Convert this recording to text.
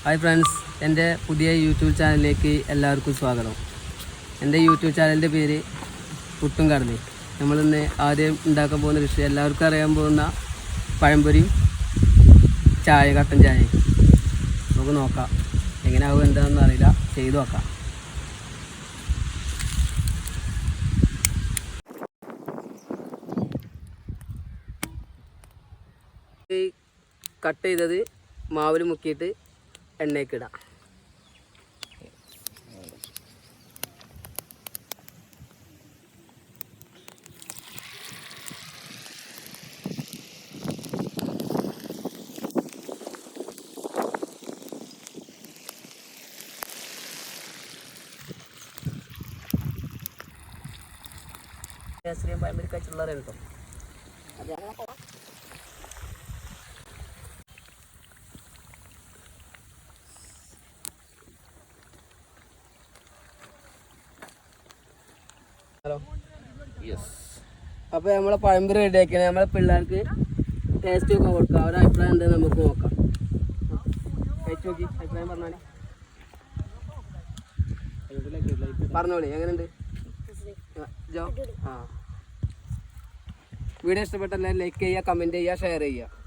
Hi friends, എൻ്റെ പുതിയ YouTube ചാനലിലേക്ക് എല്ലാവർക്കും സ്വാഗതം. എൻ്റെ യൂട്യൂബ് ചാനലിൻ്റെ പേര് പുട്ടും കടലി. നമ്മളിന്ന് ആദ്യം ഉണ്ടാക്കാൻ പോകുന്ന വിഷയം എല്ലാവർക്കും അറിയാൻ പോകുന്ന പഴംപൊരിയും കട്ടൻ ചായയും. നമുക്ക് നോക്കാം എങ്ങനെയാവും എന്താണെന്ന് അറിയില്ല, ചെയ്തു നോക്കാം. ഈ കട്ട് ചെയ്തത് മാവിൽ മുക്കിയിട്ട് എണ്ണയ്ക്ക് ഇടാം. പഴംപൊരി കഴിച്ചുള്ള കേട്ടോ. Hello, yes. അപ്പോൾ നമ്മളെ പഴംപൊരി റെഡിയാക്കിയാണ്. നമ്മളെ പിള്ളേർക്ക് ടേസ്റ്റ് ഒക്കെ കൊടുക്കാം. അവരുടെ അഭിപ്രായം എന്താ നമുക്ക് നോക്കാം. കഴിച്ചു നോക്കി അഭിപ്രായം പറഞ്ഞോളി എങ്ങനെയുണ്ട് ജോ? വീഡിയോ ഇഷ്ടപ്പെട്ടെല്ലാം ലൈക്ക് ചെയ്യുക, കമൻറ്റ് ചെയ്യുക, ഷെയർ ചെയ്യുക.